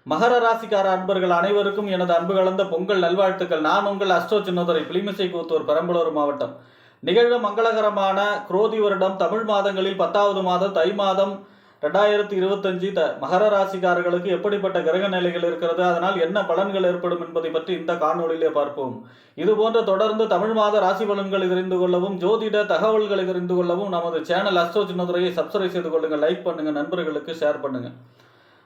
மகர ராசிக்கார அன்பர்கள் அனைவருக்கும் எனது அன்பு கலந்த பொங்கல் நல்வாழ்த்துக்கள். நான் உங்கள் அஸ்ட்ரோ சின்னதுரை, பிளிமிசை கூத்தூர், பெரம்பலூர் மாவட்டம். நிகழ்வு மங்களகரமான குரோதி வருடம் தமிழ் மாதங்களில் 10வது மாதம் தை மாதம் 2025 மகர ராசிக்காரர்களுக்கு எப்படிப்பட்ட கிரக நிலைகள் இருக்கிறது, அதனால் என்ன பலன்கள் ஏற்படும் என்பதை பற்றி இந்த காணொளியிலே பார்ப்போம். இதுபோன்ற தொடர்ந்து தமிழ் மாத ராசி பலன்களை தெரிந்து கொள்ளவும், ஜோதிட தகவல்களை தெரிந்து கொள்ளவும் நமது சேனல் அஸ்ட்ரோ சின்னதுரையை சப்ஸ்கிரைப் செய்து கொள்ளுங்கள், லைக் பண்ணுங்க, நண்பர்களுக்கு ஷேர் பண்ணுங்க.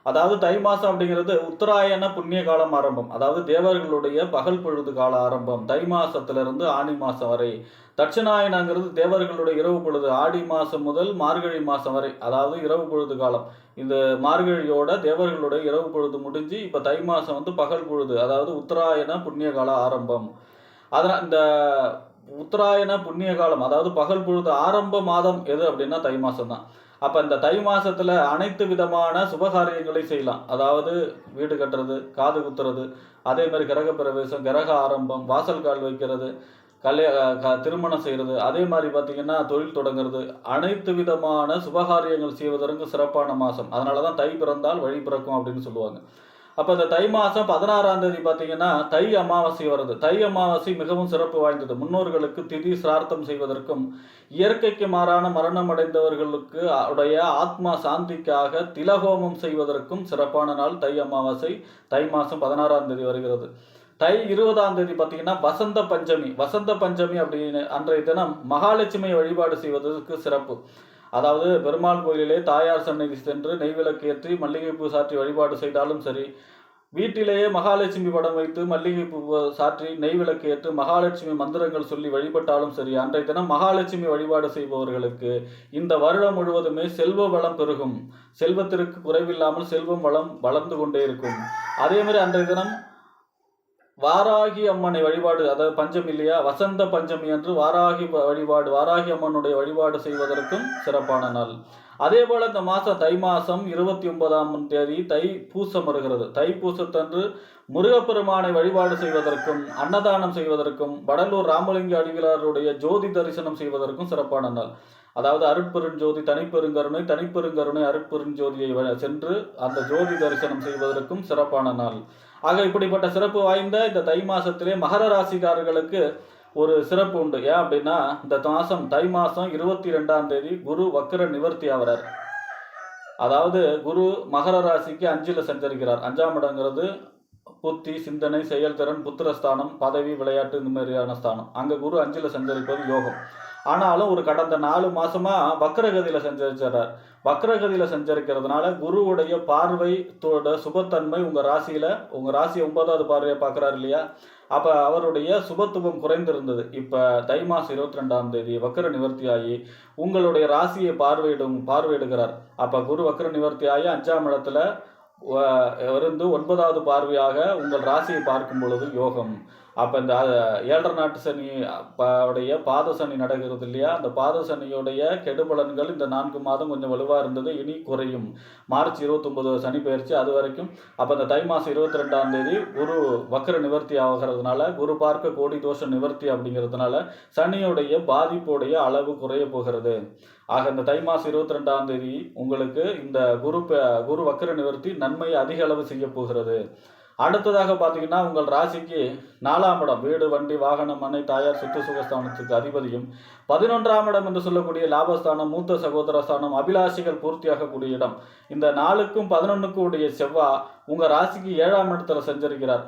அதாவது தை மாதம் அப்படிங்கிறது உத்தராயண புண்ணிய காலம் ஆரம்பம், அதாவது தேவர்களுடைய பகல் பொழுது கால ஆரம்பம். தை மாசத்திலிருந்து ஆணி மாசம் வரை. தட்சிணாயனங்கிறது தேவர்களுடைய இரவு பொழுது, ஆடி மாசம் முதல் மார்கழி மாசம் வரை, அதாவது இரவு பொழுது காலம். இந்த மார்கழியோட தேவர்களுடைய இரவு பொழுது முடிஞ்சு இப்போ தை மாசம் பகல் பொழுது, அதாவது உத்தராயண புண்ணிய கால ஆரம்பம். அதனால் இந்த உத்தராயண புண்ணிய காலம், அதாவது பகல் பொழுது ஆரம்ப மாதம் எது அப்படின்னா தை மாசம் தான். அப்போ இந்த தை மாசத்துல அனைத்து விதமான சுபகாரியங்களை செய்யலாம். அதாவது வீடு கட்டுறது, காது குத்துறது, அதே மாதிரி கிரக பிரவேசம், கிரக ஆரம்பம், வாசல் கால் வைக்கிறது, திருமணம் செய்கிறது, அதே மாதிரி பார்த்தீங்கன்னா தொழில் தொடங்குறது, அனைத்து விதமான சுபகாரியங்கள் செய்வதற்கு சிறப்பான மாதம். அதனால தான் தை பிறந்தால் வழி பிறக்கும் அப்படின்னு சொல்லுவாங்க. அப்போ இந்த தை மாதம் 16ஆம் தேதி பார்த்தீங்கன்னா தை அமாவாசை வருது. தை அமாவாசை மிகவும் சிறப்பு வாய்ந்தது. முன்னோர்களுக்கு திதி சிரார்த்தம் செய்வதற்கும், இயற்கைக்கு மாறான மரணம் அடைந்தவர்களுக்கு உடைய ஆத்மா சாந்திக்காக திலஹோமம் செய்வதற்கும் சிறப்பான நாள் தை அமாவாசை. தை மாதம் 16ஆம் தேதி வருகிறது. தை 20ஆம் தேதி பார்த்தீங்கன்னா வசந்த பஞ்சமி. வசந்த பஞ்சமி அப்படின்னு அன்றைய தினம் மகாலட்சுமி வழிபாடு செய்வதற்கு சிறப்பு. அதாவது பெருமாள் கோயிலிலே தாயார் சன்னதி சென்று நெய்விளக்கு ஏற்றி மல்லிகைப்பூ சாற்றி வழிபாடு செய்தாலும் சரி, வீட்டிலேயே மகாலட்சுமி படம் வைத்து மல்லிகைப்பூ சாற்றி நெய்விளக்கு ஏற்று மகாலட்சுமி மந்திரங்கள் சொல்லி வழிபட்டாலும் சரி, அன்றைய தினம் மகாலட்சுமி வழிபாடு செய்பவர்களுக்கு இந்த வருடம் முழுவதுமே செல்வ வளம் பெருகும். செல்வத்திற்கு குறைவில்லாமல் செல்வம் வளம் வளர்ந்து கொண்டே இருக்கும். அதே மாதிரி அன்றைய தினம் வாராகி அம்மனை வழிபாடு, அதாவது பஞ்சமி இல்லையா, வசந்த பஞ்சமி என்று வாராகி வழிபாடு, வாராகி அம்மனுடைய வழிபாடு செய்வதற்கும் சிறப்பான நாள். அதே போல இந்த மாதம் தை மாதம் 29ஆம் தேதி தை பூசம் வருகிறது. தை பூசத்தன்று முருகப்பெருமானை வழிபாடு செய்வதற்கும், அன்னதானம் செய்வதற்கும், வடலூர் ராமலிங்க அடிகளாருடைய ஜோதி தரிசனம் செய்வதற்கும் சிறப்பான நாள். அதாவது அருட்பெருஞ்சோதி தனிப்பெருங்கருணை, தனிப்பெருங்கருணை அருட்பெருஞ்சோதியை சென்று அந்த ஜோதி தரிசனம் செய்வதற்கும் சிறப்பான நாள். ஆக இப்படிப்பட்ட சிறப்பு வாய்ந்த இந்த தை மாசத்திலே மகர ராசிக்காரர்களுக்கு ஒரு சிறப்பு உண்டு. ஏன் அப்படின்னா இந்த மாதம் தை மாதம் 22ஆம் தேதி குரு வக்கர நிவர்த்தி ஆகிறார். அதாவது குரு மகர ராசிக்கு 5ல் சஞ்சரிக்கிறார். 5ஆம் இடங்கிறது புத்தி, சிந்தனை, செயல்திறன், புத்திரஸ்தானம், பதவி, விளையாட்டு, இந்த மாதிரியான ஸ்தானம். அங்கே குரு 5ல் சஞ்சரிப்பது யோகம். ஆனாலும் ஒரு கடந்த 4 மாசமா வக்ரகதியில் சஞ்சரிச்சார். வக்ரகதியில் சஞ்சரிக்கிறதுனால குருவுடைய பார்வையோட சுபத்தன்மை உங்கள் ராசியை 9வது பார்வையை பார்க்குறாரு இல்லையா, அப்போ அவருடைய சுபத்துவம் குறைந்திருந்தது. இப்போ தை மாதம் 22ஆம் தேதி வக்ர நிவர்த்தி ஆகி உங்களுடைய ராசியை பார்வையிடுகிறார். அப்போ குரு வக்ர நிவர்த்தி ஆகி 5ஆம் இடத்துல இருந்து 9வது பார்வையாக உங்கள் ராசியை பார்க்கும் பொழுது யோகம். அப்போ இந்த 7.5 நாட்டு சனி உடைய பாத சனி நடக்கிறது இல்லையா, அந்த பாத சனியுடைய கெடுபலன்கள் இந்த 4 மாதம் கொஞ்சம் வலுவாக இருந்தது, இனி குறையும். மார்ச் 29 சனி பயிற்சி, அது வரைக்கும். அப்போ இந்த தை மாதம் 22ஆம் தேதி குரு வக்ர நிவர்த்தி ஆகிறதுனால, குரு பார்க்க கோடி தோஷ நிவர்த்தி அப்படிங்கிறதுனால சனியுடைய பாதிப்புடைய அளவு குறைய போகிறது. ஆக இந்த தை மாதம் 22ஆம் தேதி உங்களுக்கு இந்த குரு வக்ர நிவர்த்தி நன்மையை அதிக அளவு செய்ய போகிறது. அடுத்ததாக பார்த்தீங்கன்னா உங்கள் ராசிக்கு 4ஆம் இடம், வீடு, வண்டி, வாகனம், மனை, தாயார், சொத்து சுகஸ்தானத்துக்கு அதிபதியும், 11ஆம் இடம் என்று சொல்லக்கூடிய லாபஸ்தானம், மூத்த சகோதர ஸ்தானம், அபிலாஷைகள் பூர்த்தியாகக்கூடிய இடம். இந்த 4க்கும் 11க்கும் உடைய செவ்வாய் உங்கள் ராசிக்கு 7ஆம் இடத்துல சஞ்சரிக்கிறார்.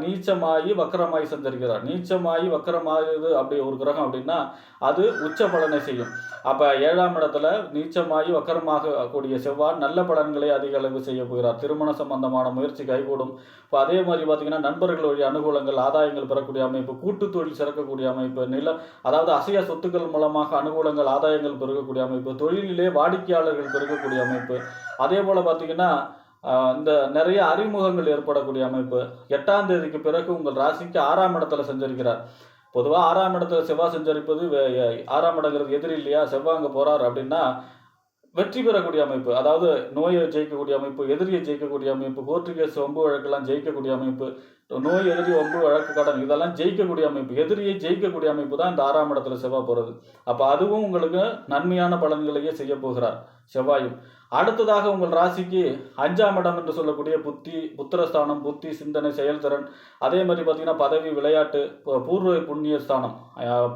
நீச்சமாகி வக்கரமாகி சஞ்சரிக்கிறார். நீச்சமாகி வக்கரமாகுது அப்படி ஒரு கிரகம் அப்படின்னா அது உச்ச பலனை செய்யும். அப்போ 7ஆம் இடத்துல நீச்சமாகி வக்கரமாக கூடிய செவ்வாய் நல்ல பலன்களை அதிக அளவு செய்ய போகிறார். திருமண சம்பந்தமான முயற்சி கைகூடும். இப்போ அதே மாதிரி பார்த்தீங்கன்னா நண்பர்கள் வழி அனுகூலங்கள், ஆதாயங்கள் பெறக்கூடிய அமைப்பு, கூட்டு தொழில் சிறக்கக்கூடிய அமைப்பு, அதாவது அசைய சொத்துக்கள் மூலமாக அனுகூலங்கள், ஆதாயங்கள் பெருகக்கூடிய அமைப்பு, தொழிலிலே வாடிக்கையாளர்கள் பெருகக்கூடிய அமைப்பு, அதே போல் பார்த்தீங்கன்னா இந்த நிறைய அறிமுகங்கள் ஏற்படக்கூடிய அமைப்பு. 8ஆம் தேதிக்கு பிறகு உங்கள் ராசிக்கு 6ஆம் இடத்துல சஞ்சரிக்கிறார். பொதுவாக 6ஆம் இடத்துல செவ்வாய் சஞ்சரிப்பது, 6ஆம் இடங்கிறது எதிரி இல்லையா, செவ்வாய் அங்கே போகிறார் அப்படின்னா வெற்றி பெறக்கூடிய அமைப்பு. அதாவது நோயை ஜெயிக்கக்கூடிய அமைப்பு, எதிரியை ஜெயிக்கக்கூடிய அமைப்பு, கோர்ட்டு கேஸ் வம்பு வழக்கெல்லாம் ஜெயிக்கக்கூடிய அமைப்பு, நோய், எதிரி, வம்பு, வழக்கு, கடன் இதெல்லாம் ஜெயிக்கக்கூடிய அமைப்பு, எதிரியை ஜெயிக்கக்கூடிய அமைப்பு தான் இந்த 6ஆம் இடத்துல செவ்வாய் போகிறது. அப்போ அதுவும் உங்களுக்கு நன்மையான பலன்களையே செய்ய போகிறார் செவ்வாயும். அடுத்ததாக உங்கள் ராசிக்கு 5ஆம் இடம் என்று சொல்லக்கூடிய புத்தி, புத்திரஸ்தானம், புத்தி, சிந்தனை, செயல்திறன், அதே மாதிரி பார்த்தீங்கன்னா பதவி, விளையாட்டு, பூர்வ புண்ணிய ஸ்தானம்,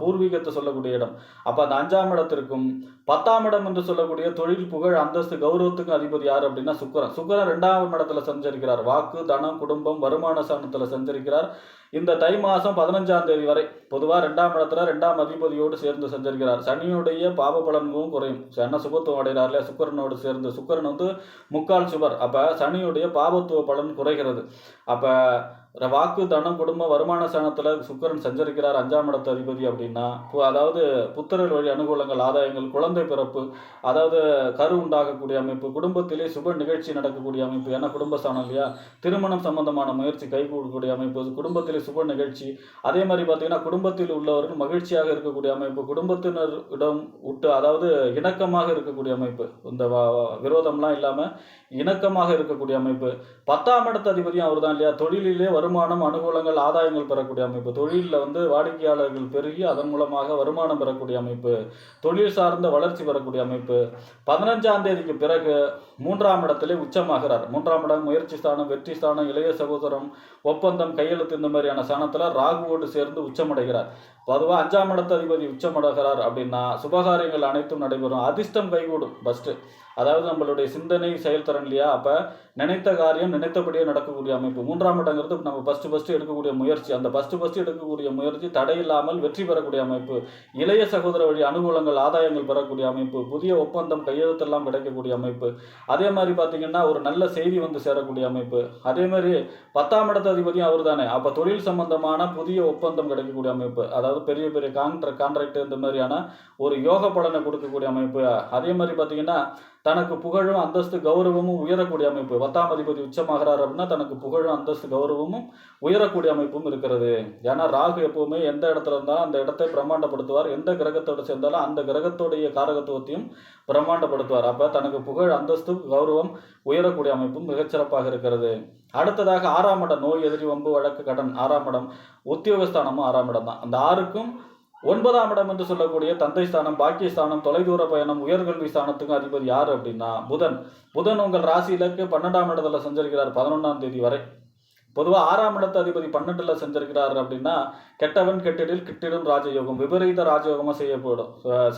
பூர்வீகத்தை சொல்லக்கூடிய இடம். அப்போ அந்த 5ஆம் இடத்திற்கும் 10ஆம் இடம் என்று சொல்லக்கூடிய தொழில், புகழ், அந்தஸ்து, கௌரவத்துக்கும் அதிபதி யார் அப்படின்னா சுக்கிரன். சுக்கிரன் 2ஆம் இடத்துல சஞ்சரிக்கிறார். வாக்கு, தனம், குடும்பம், வருமான ஸ்தானத்தில் சஞ்சரிக்கிறார். இந்த தை மாதம் 15ஆம் தேதி வரை பொதுவாக 2ஆம் இடத்துல 2ஆம் அதிபதியோடு சேர்ந்து சஞ்சரிக்கிறார். சனியுடைய பாப பலன்களும் குறையும். சன சுபத்துவம் அடைகிறார் இல்லையா சுக்கிரனோடு சேர்ந்து. சுக்கிரன் வந்து முக்கால் சுபர். அப்போ சனியுடைய பாபத்துவ பலன் குறைகிறது. அப்போ வாக்கு, தனம், குடும்பம், வருமான ஸ்தானத்தில் சுக்கிரன் சஞ்சரிக்கிறார் 5ஆம் இடத்து அதிபதி அப்படின்னா அதாவது புத்திரர் வழி அனுகூலங்கள், ஆதாயங்கள், குழந்தை பிறப்பு, அதாவது கரு உண்டாகக்கூடிய அமைப்பு, குடும்பத்திலே சுப நிகழ்ச்சி நடக்கக்கூடிய அமைப்பு, ஏன்னா குடும்பஸ்தானம் இல்லையா, திருமணம் சம்பந்தமான முயற்சி கைகூடக்கூடிய அமைப்பு, குடும்பத்திலே சுப நிகழ்ச்சி, அதே மாதிரி பார்த்தீங்கன்னா குடும்பத்தில் உள்ளவர்கள் மகிழ்ச்சியாக இருக்கக்கூடிய அமைப்பு, குடும்பத்தினரிடம் விட்டு அதாவது இணக்கமாக இருக்கக்கூடிய அமைப்பு, இந்த விரோதம்லாம் இல்லாமல் இணக்கமாக இருக்கக்கூடிய அமைப்பு. 10ஆம் இடத்து அதிபதியும் அவர் தான் இல்லையா, தொழிலிலே வருமானம், அனுகூலங்கள், ஆதாயங்கள் பெறக்கூடிய அமைப்பு, தொழிலில் வந்து வாடிக்கையாளர்கள் பெருகி அதன் மூலமாக வருமானம் பெறக்கூடிய அமைப்பு, தொழில் சார்ந்த வளர்ச்சி பெறக்கூடிய அமைப்பு. 15ஆம் தேதிக்கு பிறகு 3ஆம் இடத்திலே உச்சமாகிறார். 3ஆம் இடம் முயற்சி ஸ்தானம், வெற்றி ஸ்தானம், இளைய சகோதரம், ஒப்பந்தம், கையெழுத்து இந்த மாதிரியான ஸ்தானத்தில் ராகுவோடு சேர்ந்து உச்சமடைகிறார். பொதுவாக 5ஆம் இடத்து அதிபதி உச்சமடைகிறார் அப்படின்னா சுபகாரியங்கள் அனைத்தும் நடைபெறும், அதிர்ஷ்டம் கைகூடும். ஃபஸ்ட்டு அதாவது நம்மளுடைய சிந்தனை செயல்திறன் இல்லையா, அப்போ நினைத்த காரியம் நினைத்தபடியே நடக்கக்கூடிய அமைப்பு. 3ஆம் இடங்கிறது நம்ம ஃபஸ்ட்டு எடுக்கக்கூடிய முயற்சி, அந்த ஃபஸ்ட்டு எடுக்கக்கூடிய முயற்சி தடையில்லாமல் வெற்றி பெறக்கூடிய அமைப்பு, இளைய சகோதர வழி அனுகூலங்கள், ஆதாயங்கள் பெறக்கூடிய அமைப்பு, புதிய ஒப்பந்தம் கையெழுத்தெல்லாம் கிடைக்கக்கூடிய அமைப்பு, அதே மாதிரி பார்த்தீங்கன்னா ஒரு நல்ல செய்தி வந்து சேரக்கூடிய அமைப்பு. அதே மாதிரி 10ஆம் இடத்து அதிபதியும் அவர் தானே, அப்போ தொழில் சம்பந்தமான புதிய ஒப்பந்தம் கிடைக்கக்கூடிய அமைப்பு, அதாவது பெரிய பெரிய கான்ட்ராக்ட் இந்த மாதிரியான ஒரு யோக பலனை கொடுக்கக்கூடிய அமைப்பு. அதே மாதிரி பார்த்தீங்கன்னா தனக்கு புகழும், அந்தஸ்து, கௌரவமும் உயரக்கூடிய அமைப்பு. 10ஆம் அதிபதி உச்சமாகிறார் அப்படின்னா தனக்கு புகழும், அந்தஸ்து, கௌரவமும் உயரக்கூடிய அமைப்பும் இருக்கிறது. ஏன்னா ராகு எப்பவுமே எந்த இடத்துல இருந்தாலும் அந்த இடத்தை பிரம்மாண்டப்படுத்துவார், எந்த கிரகத்தோடு சேர்ந்தாலும் அந்த கிரகத்தோடைய காரகத்துவத்தையும் பிரம்மாண்டப்படுத்துவார். அப்போ தனக்கு புகழ், அந்தஸ்து, கௌரவம் உயரக்கூடிய அமைப்பும் மிகச்சிறப்பாக இருக்கிறது. அடுத்ததாக 6ஆம் இடம் நோய், எதிரி, வம்பு, வழக்கு, கடன். 6ஆம் இடம் உத்தியோகஸ்தானமும் 6ஆம் இடம் தான். அந்த 6க்கும் 9ஆம் இடம் என்று சொல்லக்கூடிய தந்தை ஸ்தானம், பாக்கியஸ்தானம், தொலைதூர பயணம், உயர்கல்வி ஸ்தானத்துக்கும் அதிபதி யார் அப்படின்னா புதன். புதன் உங்கள் ராசியிலக்கு 12ஆம் இடத்துல சஞ்சரிக்கிறார் 11ஆம் தேதி வரை. பொதுவாக 6ஆம் இடத்து அதிபதி 12ல் சஞ்சரிக்கிறார் அப்படின்னா கெட்டவன் கெட்டிடில் கிட்டிடும் ராஜயோகம், விபரீத ராஜயோகமாக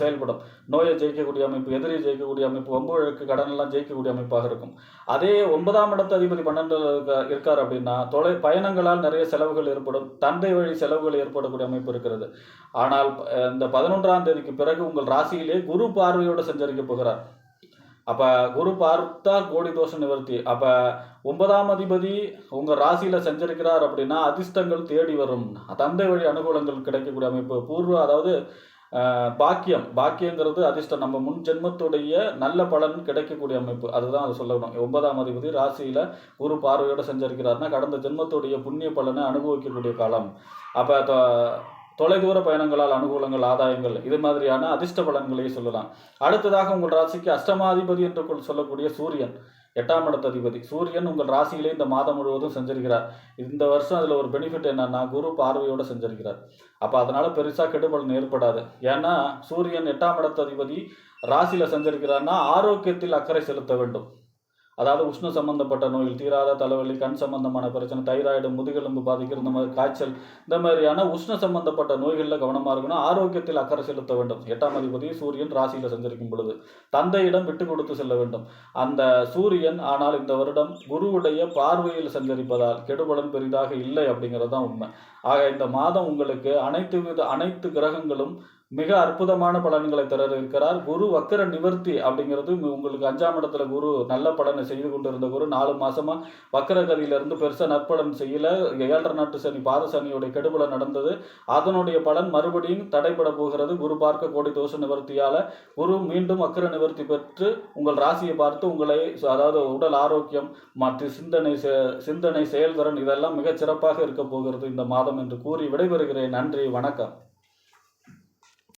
செயல்படும். நோயை ஜெயிக்கக்கூடிய அமைப்பு, எதிரியை ஜெயிக்கக்கூடிய அமைப்பு, வம்பு வழக்கு, கடனெல்லாம் ஜெயிக்கக்கூடிய அமைப்பாக இருக்கும். அதே 9ஆம் இடத்து அதிபதி 12ல் இருக்கார் அப்படின்னா பயணங்களால் நிறைய செலவுகள் ஏற்படும், தந்தை வழி செலவுகள் ஏற்படக்கூடிய அமைப்பு இருக்கிறது. ஆனால் இந்த 11ஆம் தேதிக்கு பிறகு உங்கள் ராசியிலே குரு பார்வையோடு சஞ்சரிக்க போகிறார். அப்போ குரு பார்த்தா கோடி தோஷ நிவர்த்தி. அப்போ 9ஆம் அதிபதி உங்கள் ராசியில் சஞ்சரிக்கிறார் அப்படின்னா அதிர்ஷ்டங்கள் தேடி வரும், தந்தை வழி அனுகூலங்கள் கிடைக்கக்கூடிய அமைப்பு, அதாவது பாக்கியங்கிறது அதிர்ஷ்டம், நம்ம முன் ஜென்மத்துடைய நல்ல பலன் கிடைக்கக்கூடிய அமைப்பு, அதுதான் அது சொல்லணும். 9ஆம் அதிபதி ராசியில் குரு பார்வையோடு சஞ்சரிக்கிறார்னா கடந்த ஜென்மத்துடைய புண்ணிய பலனை அனுபவிக்கக்கூடிய காலம். அப்போ தொலைதூர பயணங்களால் அனுகூலங்கள், ஆதாயங்கள், இது மாதிரியான அதிர்ஷ்ட பலன்களை சொல்லலாம். அடுத்ததாக உங்கள் ராசிக்கு அஷ்டமாதிபதி என்று சொல்லக்கூடிய சூரியன், 8ஆம் இடத்து அதிபதி சூரியன் உங்கள் ராசியிலே இந்த மாதம் முழுவதும் சஞ்சரிக்கிறார். இந்த வருஷம் அதில் ஒரு பெனிஃபிட் என்னன்னா குரு பார்வையோடு சஞ்சரிக்கிறார். அப்போ அதனால் பெருசாக கெடுபலன் ஏற்படாது. ஏன்னா சூரியன் 8ஆம் இடத்து அதிபதி ராசியில் சஞ்சரிக்கிறார்னா ஆரோக்கியத்தில் அக்கறை செலுத்த வேண்டும். அதாவது உஷ்ண சம்பந்தப்பட்ட நோய்கள், தீராத தலைவலி, கண் சம்பந்தமான பிரச்சனை, தைராய்டு, முதுகெலும்பு பாதிக்கிற இந்த மாதிரி காய்ச்சல், இந்த மாதிரியான உஷ்ண சம்பந்தப்பட்ட நோய்களில் கவனமாக இருக்கணும். ஆரோக்கியத்தில் அக்கறை செலுத்த வேண்டும். 8ஆம் அதிபதி சூரியன் ராசியில் சஞ்சரிக்கும் பொழுது தந்தையிடம் விட்டு கொடுத்து செல்ல வேண்டும். அந்த சூரியன் ஆனால் இந்த வருடம் குருவுடைய பார்வையில் சஞ்சரிப்பதால் கெடுபலன் பெரிதாக இல்லை அப்படிங்கிறது தான் உண்மை. ஆக இந்த மாதம் உங்களுக்கு அனைத்து கிரகங்களும் மிக அற்புதமான பலன்களை தர இருக்கிறார். குரு வக்கர நிவர்த்தி அப்படிங்கிறது உங்களுக்கு 5ஆம் இடத்துல குரு நல்ல பலனை செய்து கொண்டிருந்த குரு 4 மாசமா வக்கர கதியிலிருந்து பெருசாக நற்பலன் செய்யல. 7.5 நாட்டு சனி, பாத சனியோடைய கெடுபலன் நடந்தது. அதனுடைய பலன் மறுபடியும் தடைபட போகிறது. குரு பார்க்க கோடி தோஷ நிவர்த்தியால் குரு மீண்டும் வக்கர நிவர்த்தி பெற்று உங்கள் ராசியை பார்த்து உங்களை அதாவது உடல் ஆரோக்கியம் மற்றும் சிந்தனை செயல்திறன் இதெல்லாம் மிகச் சிறப்பாக இருக்க போகிறது இந்த மாதம் என்று கூறி விடைபெறுகிறேன். நன்றி, வணக்கம்.